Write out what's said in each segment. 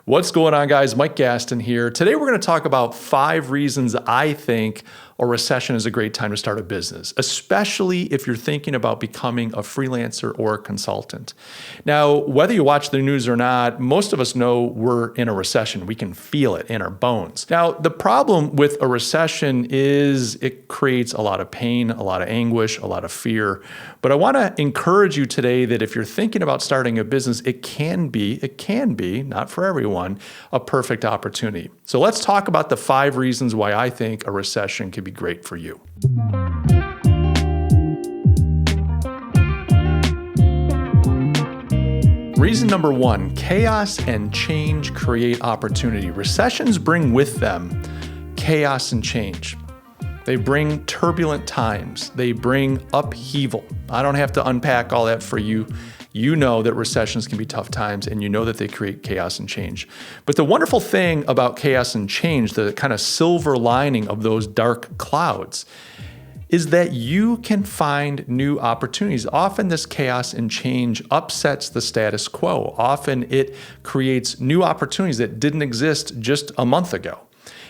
What's going on, guys? Mike Gastin here. Today we're going to talk about 5 reasons I think a recession is a great time to start a business, especially if you're thinking about becoming a freelancer or a consultant. Now, whether you watch the news or not, most of us know we're in a recession. We can feel it in our bones. Now, the problem with a recession is it creates a lot of pain, a lot of anguish, a lot of fear. But I want to encourage you today that if you're thinking about starting a business, it can be, not for everyone, a perfect opportunity. So let's talk about the 5 reasons why I think a recession can be great for you. Reason number 1, chaos and change create opportunity. Recessions bring with them chaos and change. They bring turbulent times. They bring upheaval. I don't have to unpack all that for you. You know that recessions can be tough times, and you know that they create chaos and change. But the wonderful thing about chaos and change, the kind of silver lining of those dark clouds, is that you can find new opportunities. Often this chaos and change upsets the status quo. Often it creates new opportunities that didn't exist just a month ago.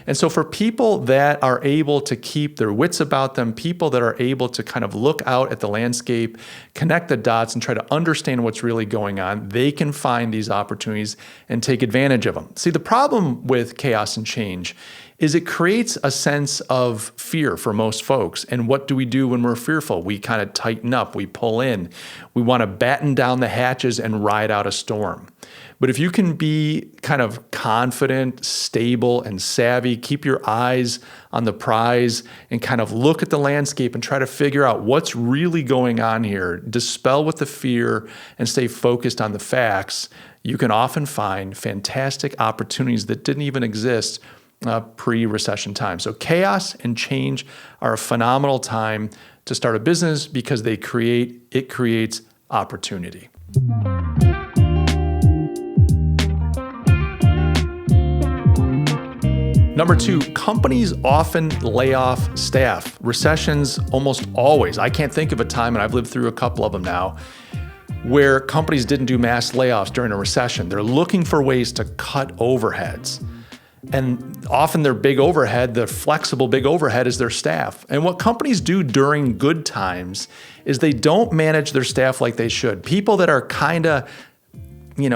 And so for people that are able to keep their wits about them, people that are able to kind of look out at the landscape, connect the dots, and try to understand what's really going on, they can find these opportunities and take advantage of them. See, the problem with chaos and change is it creates a sense of fear for most folks. And what do we do when we're fearful? We kind of tighten up, we pull in, we want to batten down the hatches and ride out a storm. But if you can be kind of confident, stable, and savvy, keep your eyes on the prize and kind of look at the landscape and try to figure out what's really going on here, dispel with the fear and stay focused on the facts, you can often find fantastic opportunities that didn't even exist pre-recession time. So chaos and change are a phenomenal time to start a business because it creates opportunity. Number 2, companies often lay off staff. Recessions almost always. I can't think of a time, and I've lived through a couple of them now, where companies didn't do mass layoffs during a recession. They're looking for ways to cut overheads. And often their big overhead, the flexible big overhead, is their staff. And what companies do during good times is they don't manage their staff like they should. People that are kind of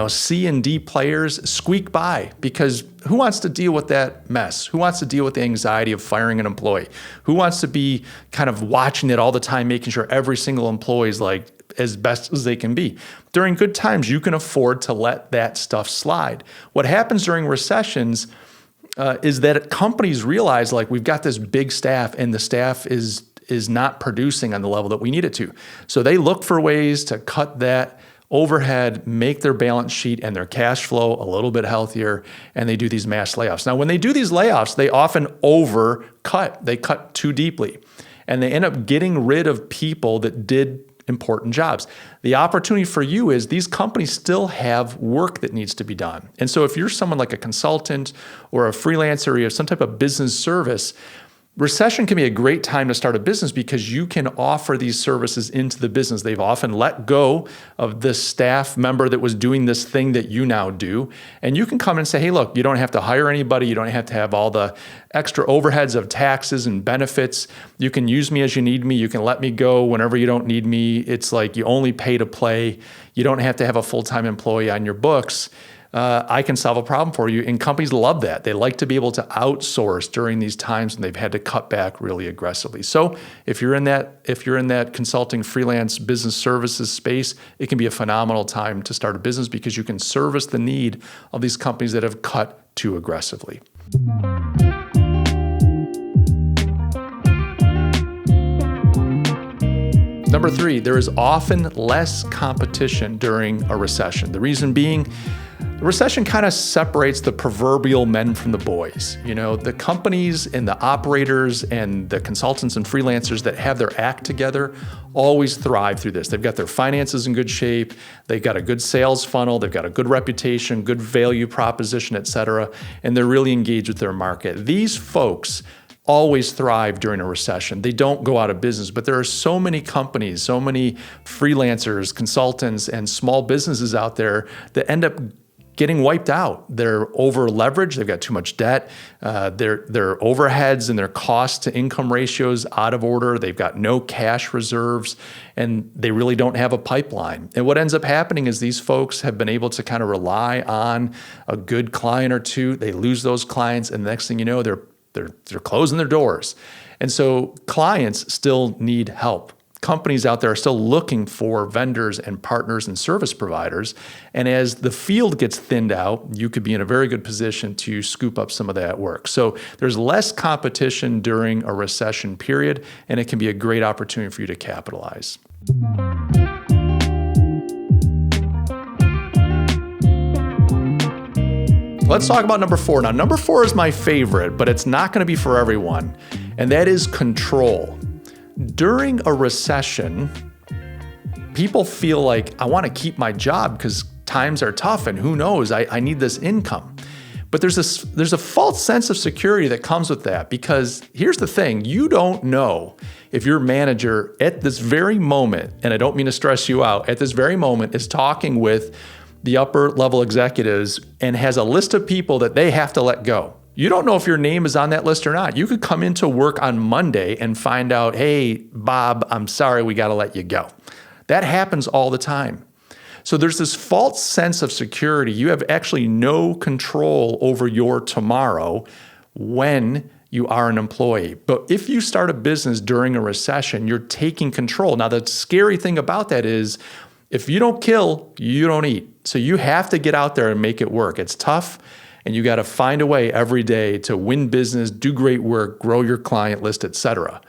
C and D players squeak by because who wants to deal with that mess? Who wants to deal with the anxiety of firing an employee? Who wants to be kind of watching it all the time, making sure every single employee is like as best as they can be? During good times, you can afford to let that stuff slide. What happens during recessions is that companies realize like we've got this big staff and the staff is not producing on the level that we need it to. So they look for ways to cut that overhead, make their balance sheet and their cash flow a little bit healthier, and they do these mass layoffs. Now, when they do these layoffs, they often overcut. They cut too deeply, and they end up getting rid of people that did important jobs. The opportunity for you is these companies still have work that needs to be done. And so if you're someone like a consultant or a freelancer, or you have some type of business service, recession can be a great time to start a business because you can offer these services into the business. They've often let go of this staff member that was doing this thing that you now do. And you can come and say, hey, look, you don't have to hire anybody. You don't have to have all the extra overheads of taxes and benefits. You can use me as you need me. You can let me go whenever you don't need me. It's like you only pay to play. You don't have to have a full-time employee on your books. I can solve a problem for you. And companies love that. They like to be able to outsource during these times when they've had to cut back really aggressively. So if you're in that consulting freelance business services space, it can be a phenomenal time to start a business because you can service the need of these companies that have cut too aggressively. Number 3, there is often less competition during a recession. The reason being, the recession kind of separates the proverbial men from the boys. The companies and the operators and the consultants and freelancers that have their act together always thrive through this. They've got their finances in good shape. They've got a good sales funnel. They've got a good reputation, good value proposition, et cetera. And they're really engaged with their market. These folks always thrive during a recession. They don't go out of business, but there are so many companies, so many freelancers, consultants, and small businesses out there that end up getting wiped out. They're over leveraged. They've got too much debt. Their overheads and their cost to income ratios out of order. They've got no cash reserves, and they really don't have a pipeline. And what ends up happening is these folks have been able to kind of rely on a good client or two. They lose those clients, and the next thing you know, they're closing their doors. And so clients still need help. Companies out there are still looking for vendors and partners and service providers. And as the field gets thinned out, you could be in a very good position to scoop up some of that work. So there's less competition during a recession period, and it can be a great opportunity for you to capitalize. Let's talk about number 4. Now, number 4 is my favorite, but it's not going to be for everyone, and that is control. During a recession, people feel like, I want to keep my job because times are tough and who knows, I need this income. But there's a false sense of security that comes with that, because here's the thing, you don't know if your manager at this very moment, and I don't mean to stress you out, at this very moment is talking with the upper level executives and has a list of people that they have to let go. You don't know if your name is on that list or not. You could come into work on Monday and find out, hey, Bob, I'm sorry, we got to let you go. That happens all the time. So there's this false sense of security. You have actually no control over your tomorrow when you are an employee. But if you start a business during a recession, you're taking control. Now, the scary thing about that is if you don't kill, you don't eat. So you have to get out there and make it work. It's tough. And you got to find a way every day to win business, do great work, grow your client list, etc.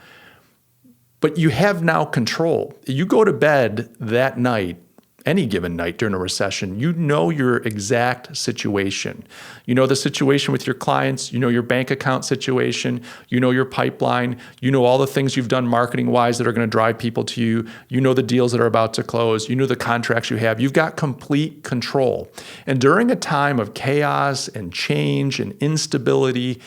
But you have now control. You go to bed that night, any given night during a recession, you know your exact situation. You know the situation with your clients, you know your bank account situation, you know your pipeline, you know all the things you've done marketing-wise that are going to drive people to you, you know the deals that are about to close, you know the contracts you have. You've got complete control. And during a time of chaos and change and instability,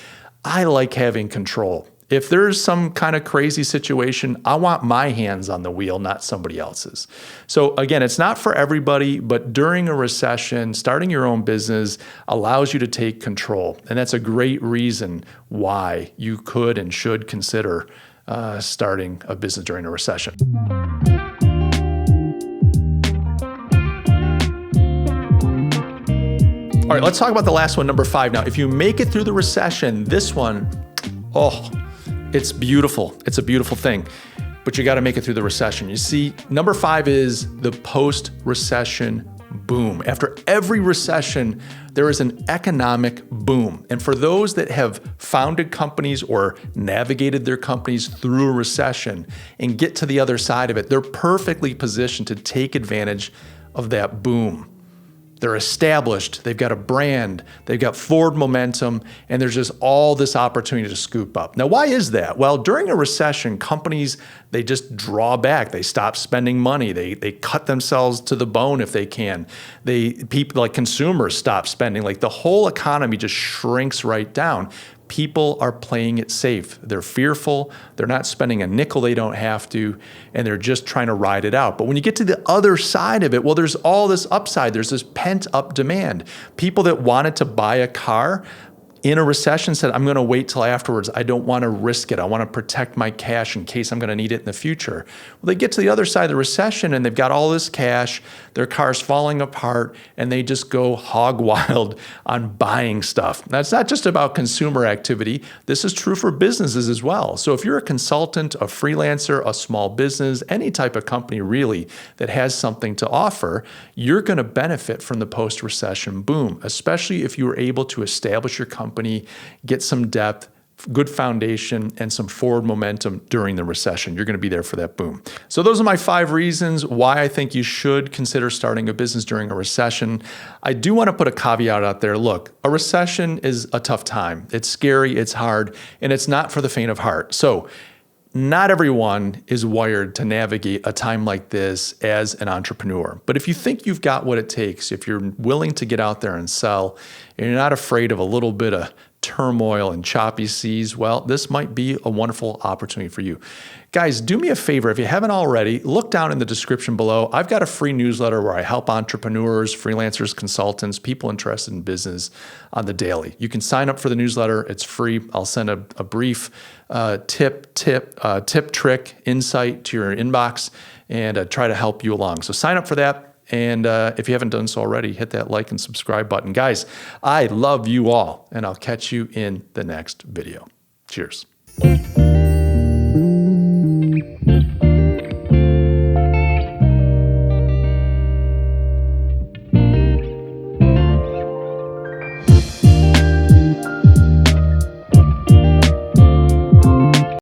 I like having control. If there's some kind of crazy situation, I want my hands on the wheel, not somebody else's. So again, it's not for everybody, but during a recession, starting your own business allows you to take control. And that's a great reason why you could and should consider starting a business during a recession. All right, let's talk about the last one, number 5. Now, if you make it through the recession, this one, it's beautiful. It's a beautiful thing, but you got to make it through the recession. You see, number 5 is the post-recession boom. After every recession, there is an economic boom. And for those that have founded companies or navigated their companies through a recession and get to the other side of it, they're perfectly positioned to take advantage of that boom. They're established, they've got a brand, they've got forward momentum, and there's just all this opportunity to scoop up. Now, why is that? Well, during a recession, companies, they just draw back. They stop spending money. They cut themselves to the bone if they can. People like consumers stop spending. Like the whole economy just shrinks right down. People are playing it safe. They're fearful. They're not spending a nickel they don't have to, and they're just trying to ride it out. But when you get to the other side of it, well, there's all this upside. There's this pent-up demand. People that wanted to buy a car in a recession said, I'm going to wait till afterwards. I don't want to risk it. I want to protect my cash in case I'm going to need it in the future. Well, they get to the other side of the recession and they've got all this cash, their car's falling apart, and they just go hog wild on buying stuff. Now, it's not just about consumer activity. This is true for businesses as well. So if you're a consultant, a freelancer, a small business, any type of company really that has something to offer, you're going to benefit from the post-recession boom, especially if you were able to establish your company, get some depth, good foundation, and some forward momentum during the recession. You're going to be there for that boom. So those are my 5 reasons why I think you should consider starting a business during a recession. I do want to put a caveat out there. Look, a recession is a tough time. It's scary, it's hard, and it's not for the faint of heart. So not everyone is wired to navigate a time like this as an entrepreneur. But if you think you've got what it takes, if you're willing to get out there and sell, and you're not afraid of a little bit of turmoil and choppy seas, well, this might be a wonderful opportunity for you. Guys, do me a favor. If you haven't already, look down in the description below. I've got a free newsletter where I help entrepreneurs, freelancers, consultants, people interested in business on the daily. You can sign up for the newsletter. It's free. I'll send a brief tip, trick, insight to your inbox and try to help you along. So sign up for that. And if you haven't done so already, hit that like and subscribe button. Guys, I love you all, and I'll catch you in the next video. Cheers.